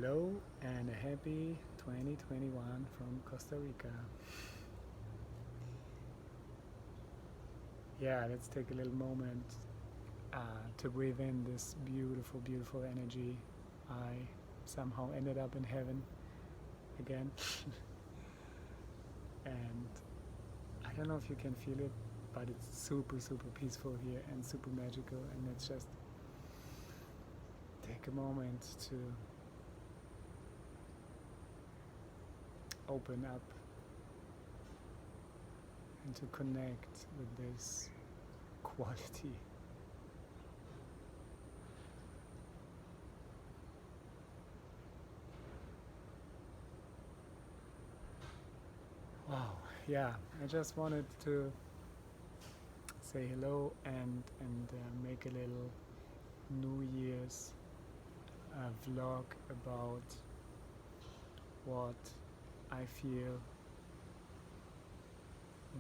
Hello and a happy 2021 from Costa Rica. Yeah, let's take a little moment to breathe in this beautiful, beautiful energy. I somehow ended up in heaven again. And I don't know if you can feel it, but it's super, super peaceful here and super magical. And let's just take a moment to open up and to connect with this quality. Wow, yeah, I just wanted to say hello and make a little New Year's vlog about what I feel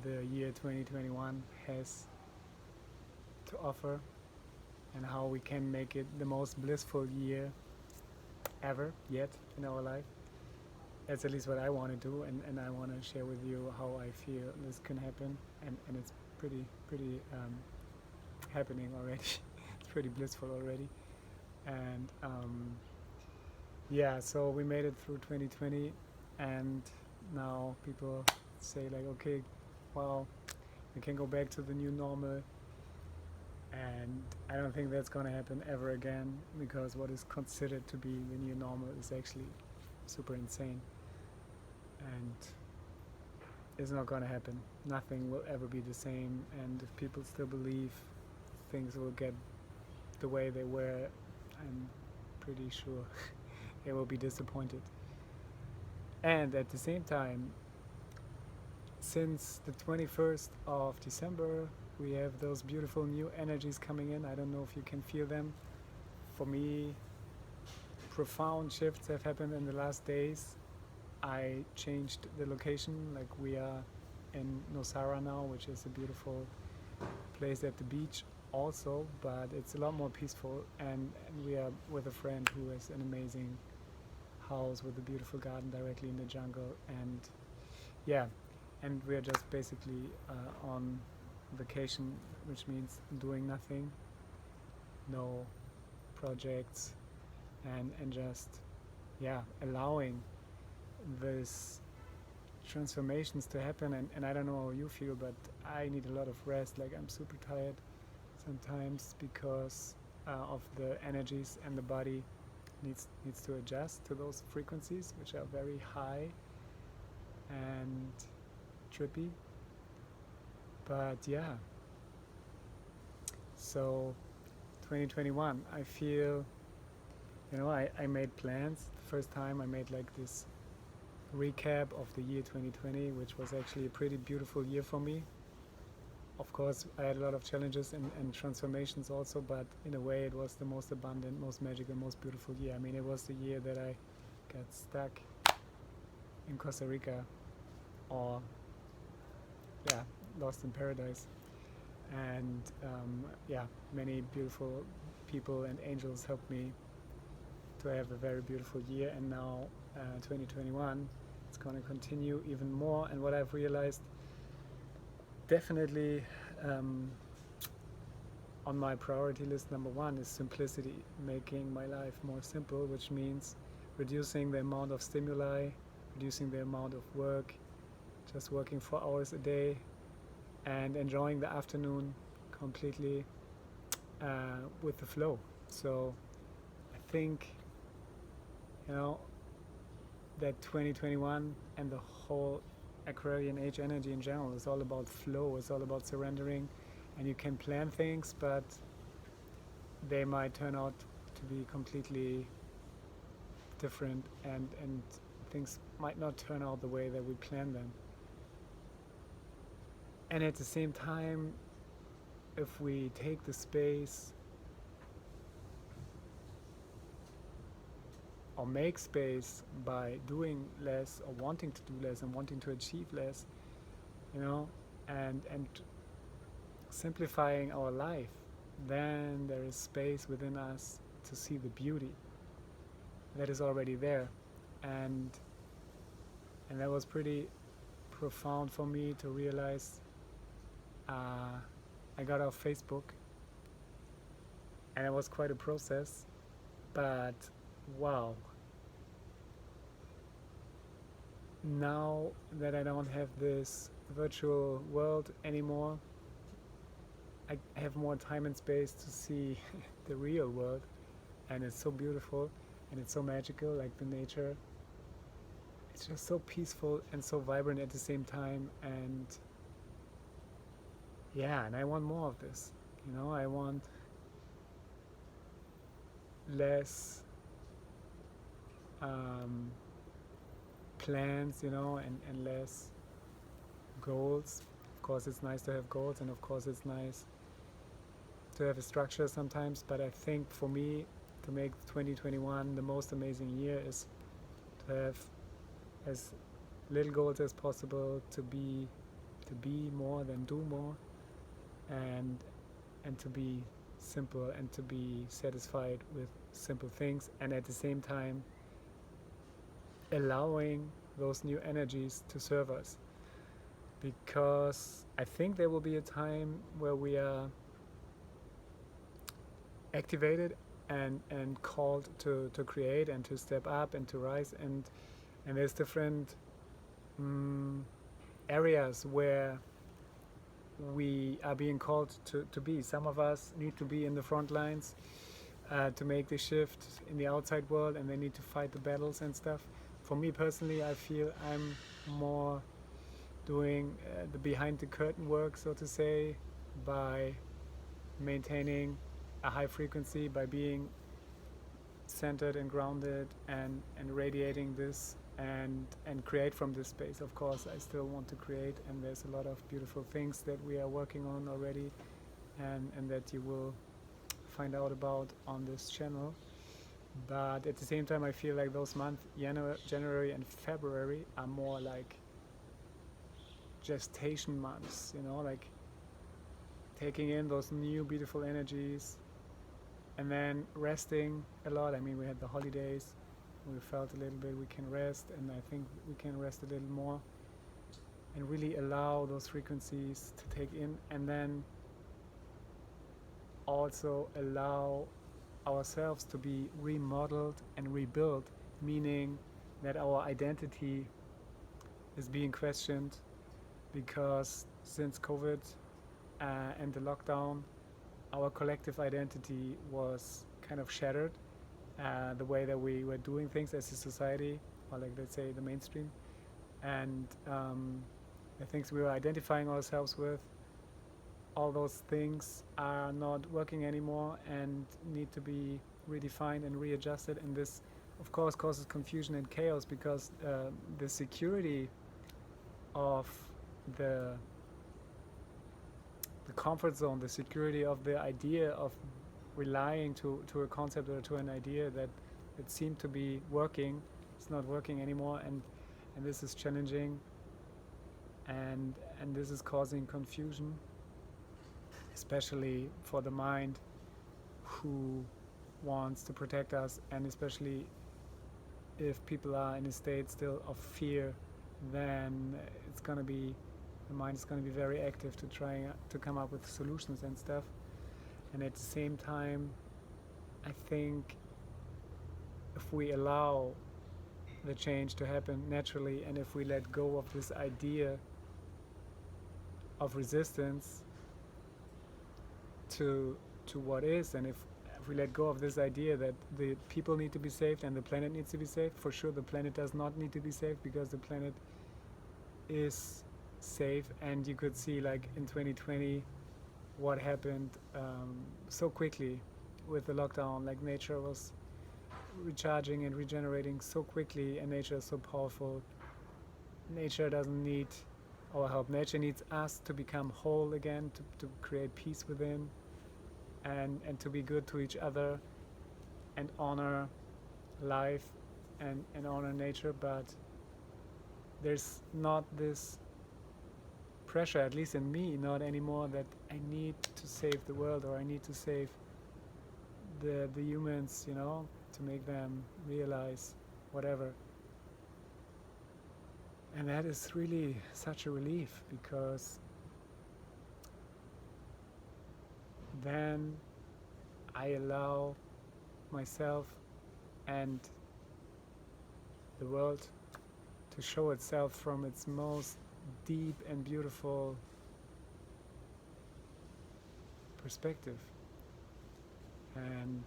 the year 2021 has to offer and how we can make it the most blissful year ever yet in our life. That's at least what I want to do, and I want to share with you how I feel this can happen, and it's pretty happening already. It's pretty blissful already, and yeah, so we made it through 2020, and now people say like, okay, well, we can go back to the new normal, and I don't think that's gonna happen ever again, because what is considered to be the new normal is actually super insane, and it's not gonna happen. Nothing will ever be the same, and if people still believe things will get the way they were, I'm pretty sure they will be disappointed. And at the same time, since the 21st of December, we have those beautiful new energies coming in. I don't know if you can feel them. For me, profound shifts have happened in the last days. I changed the location, like we are in Nosara now, which is a beautiful place at the beach also, but it's a lot more peaceful, and we are with a friend who has an amazing house with a beautiful garden directly in the jungle, and yeah, and we are just basically on vacation, which means doing nothing, no projects, and just yeah, allowing this transformations to happen, and I don't know how you feel, but I need a lot of rest. Like, I'm super tired sometimes because of the energies, and the body needs to adjust to those frequencies, which are very high and trippy. But yeah, so 2021, I feel, I made plans. The first time I made like this recap of the year 2020, which was actually a pretty beautiful year for me. Of course, I had a lot of challenges and transformations also, but in a way it was the most abundant, most magical, most beautiful year. I mean, it was the year that I got stuck in Costa Rica, or yeah, lost in paradise. And yeah, many beautiful people and angels helped me to have a very beautiful year. And now 2021, it's going to continue even more. And what I've realized, definitely on my priority list, number one is simplicity, making my life more simple, which means reducing the amount of stimuli, reducing the amount of work, just working 4 hours a day, and enjoying the afternoon completely with the flow. So I think, that 2021 and the whole Aquarian age energy in general is all about flow, it's all about surrendering, and you can plan things, but they might turn out to be completely different, and things might not turn out the way that we planned them. And at the same time, if we take the space or make space by doing less, or wanting to do less and wanting to achieve less, and simplifying our life, then there is space within us to see the beauty. that is already there. And that was pretty profound for me to realize. I got off Facebook, and it was quite a process, but wow, now that I don't have this virtual world anymore, I have more time and space to see the real world, and it's so beautiful and it's so magical, like the nature. It's just so peaceful and so vibrant at the same time, and yeah, and I want more of this. I want less plans, and less goals. Of course, it's nice to have goals, and of course, it's nice to have a structure sometimes. But I think for me, to make 2021 the most amazing year is to have as little goals as possible, to be more than do more, and to be simple and to be satisfied with simple things, and at the same time allowing those new energies to serve us, because I think there will be a time where we are activated and called to create and to step up and to rise, and there's different areas where we are being called to be. Some of us need to be in the front lines to make the shift in the outside world, and they need to fight the battles and stuff. For me personally, I feel I'm more doing the behind the curtain work, so to say, by maintaining a high frequency, by being centered and grounded and radiating this and create from this space. Of course, I still want to create, and there's a lot of beautiful things that we are working on already, and that you will find out about on this channel. But at the same time, I feel like those months, January and February, are more like gestation months, like taking in those new beautiful energies and then resting a lot. I mean, we had the holidays, we felt a little bit we can rest, and I think we can rest a little more and really allow those frequencies to take in, and then also allow ourselves to be remodeled and rebuilt, meaning that our identity is being questioned, because since COVID and the lockdown, our collective identity was kind of shattered. The way that we were doing things as a society, or like, let's say, the mainstream, and the things we were identifying ourselves with, all those things are not working anymore and need to be redefined and readjusted. And this, of course, causes confusion and chaos, because the security of the comfort zone, the security of the idea of relying to a concept or to an idea that it seemed to be working, it's not working anymore, and this is challenging, and this is causing confusion, especially for the mind who wants to protect us, and especially if people are in a state still of fear, then the mind is going to be very active to try to come up with solutions and stuff. And at the same time, I think if we allow the change to happen naturally, and if we let go of this idea of resistance to what is, and if we let go of this idea that the people need to be saved and the planet needs to be saved, for sure the planet does not need to be saved, because the planet is safe. And you could see, like, in 2020 what happened so quickly with the lockdown. Like, nature was recharging and regenerating so quickly, and nature is so powerful. Nature doesn't need our help. Nature needs us to become whole again, to create peace within, and to be good to each other and honor life and honor nature. But there's not this pressure, at least in me, not anymore, that I need to save the world or I need to save the humans, to make them realize whatever. And that is really such a relief, because then I allow myself and the world to show itself from its most deep and beautiful perspective. And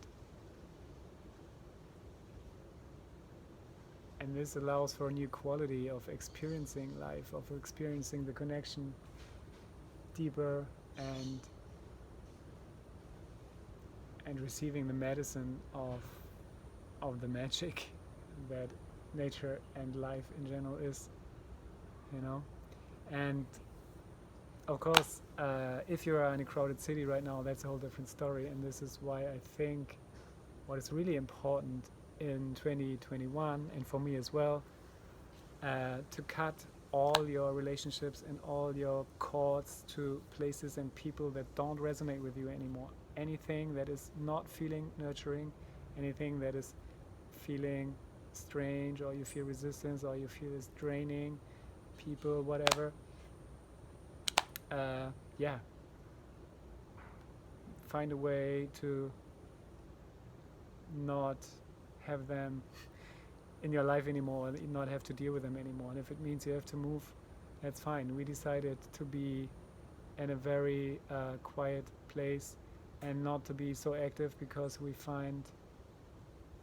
this allows for a new quality of experiencing life, of experiencing the connection deeper, and receiving the medicine of the magic that nature and life in general is, you know. And of course, if you are in a crowded city right now, that's a whole different story. And this is why I think what is really important in 2021, and for me as well, to cut all your relationships and all your cords to places and people that don't resonate with you anymore. Anything that is not feeling nurturing, anything that is feeling strange, or you feel resistance, or you feel is draining, people, whatever, find a way to not have them in your life anymore, not have to deal with them anymore. And if it means you have to move, that's fine. We decided to be in a very quiet place and not to be so active, because we find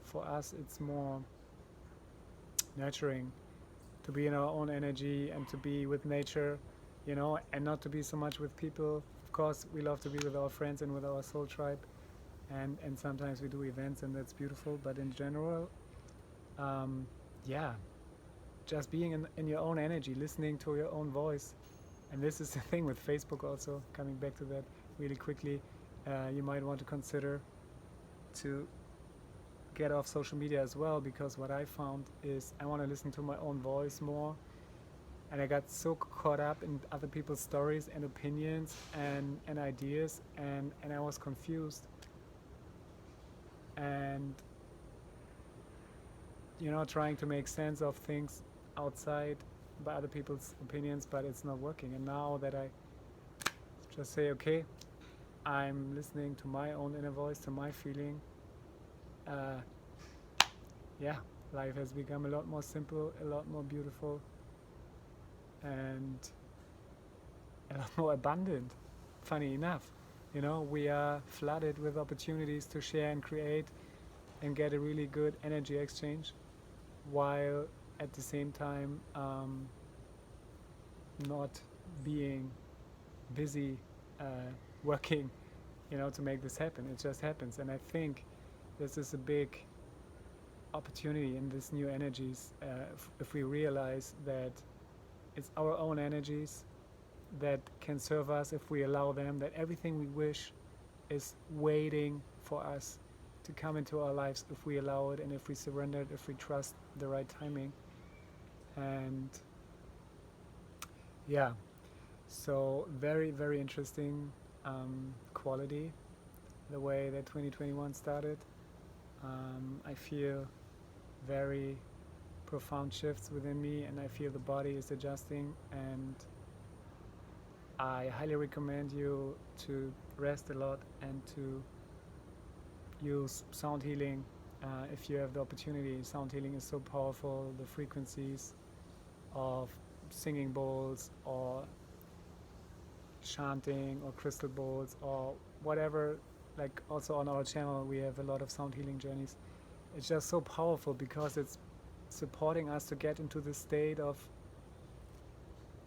for us it's more nurturing to be in our own energy and to be with nature, you know, and not to be so much with people. Of course, we love to be with our friends and with our soul tribe, and sometimes we do events, and that's beautiful. But in general, just being in your own energy, listening to your own voice. And this is the thing with Facebook also, coming back to that really quickly, you might want to consider to get off social media as well, because what I found is I want to listen to my own voice more, and I got so caught up in other people's stories and opinions and ideas, and I was confused, and you know, trying to make sense of things outside by other people's opinions, but it's not working. And now that I just say, okay, I'm listening to my own inner voice, to my feeling, life has become a lot more simple, a lot more beautiful, and a lot more abundant. Funny enough, you know, we are flooded with opportunities to share and create and get a really good energy exchange, while at the same time not being busy working, you know, to make this happen. It just happens. And I think this is a big opportunity in this new energies, if we realize that it's our own energies that can serve us if we allow them, that everything we wish is waiting for us to come into our lives if we allow it, and if we surrender it, if we trust the right timing. And so very, very interesting quality, the way that 2021 started. I feel very profound shifts within me, and I feel the body is adjusting, and I highly recommend you to rest a lot and to use sound healing if you have the opportunity. Sound healing is so powerful. The frequencies of singing bowls or chanting or crystal bowls or whatever, like also on our channel we have a lot of sound healing journeys. It's just so powerful because it's supporting us to get into the state of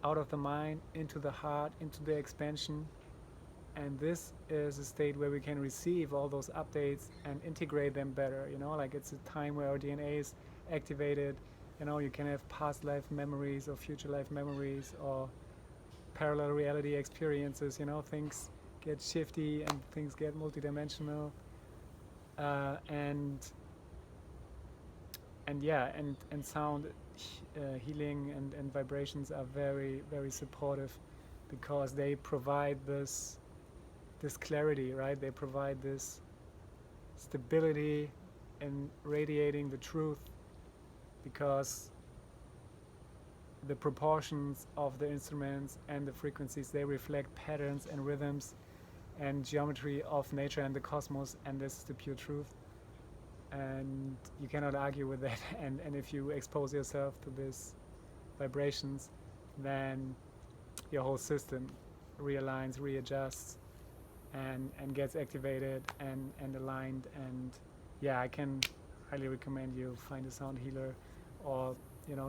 out of the mind, into the heart, into the expansion. And this is a state where we can receive all those updates and integrate them better, you know, like it's a time where our DNA is activated. You know, you can have past life memories or future life memories or parallel reality experiences, you know, things get shifty and things get multidimensional, and sound healing and vibrations are very, very supportive, because they provide this clarity, right? They provide this stability in radiating the truth, because the proportions of the instruments and the frequencies, they reflect patterns and rhythms and geometry of nature and the cosmos, and this is the pure truth, and you cannot argue with that. And if you expose yourself to these vibrations, then your whole system realigns, readjusts, and gets activated and aligned. And yeah, I can highly recommend you find a sound healer, or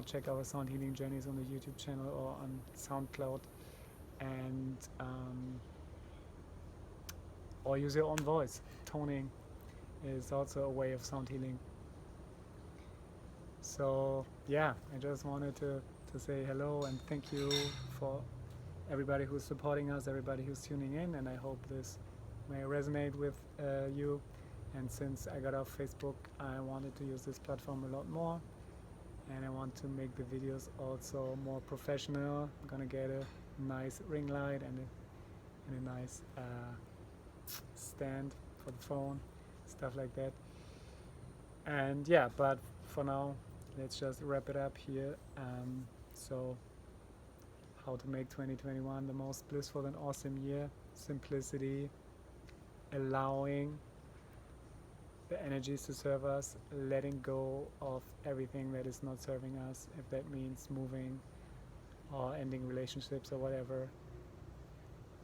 check our sound healing journeys on the YouTube channel or on SoundCloud, and or use your own voice. Toning is also a way of sound healing. So yeah, I just wanted to say hello and thank you for everybody who's supporting us, everybody who's tuning in, and I hope this may resonate with you. And since I got off Facebook, I wanted to use this platform a lot more, and I want to make the videos also more professional. I'm gonna get a nice ring light and a nice stand for the phone, stuff like that. And yeah, but for now, let's just wrap it up here. So how to make 2021 the most blissful and awesome year: simplicity, allowing the energies to serve us, letting go of everything that is not serving us, if that means moving or ending relationships or whatever,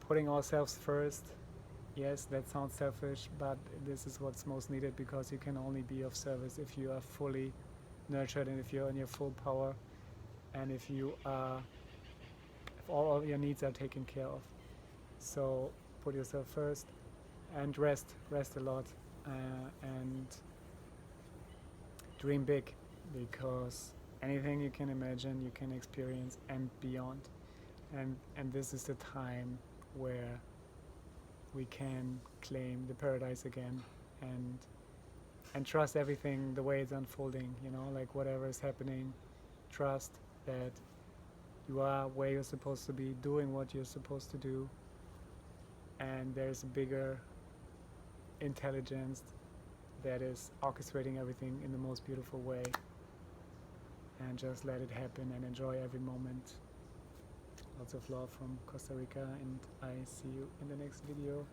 putting ourselves first. Yes, that sounds selfish, but this is what's most needed, because you can only be of service if you are fully nurtured and if you're in your full power, and if all of your needs are taken care of. So put yourself first and rest a lot, and dream big, because anything you can imagine you can experience and beyond. And this is the time where we can claim the paradise again, and trust everything the way it's unfolding, like whatever is happening, trust that you are where you're supposed to be, doing what you're supposed to do, and there's a bigger intelligence that is orchestrating everything in the most beautiful way. And just let it happen and enjoy every moment. Lots of love from Costa Rica, and I see you in the next video.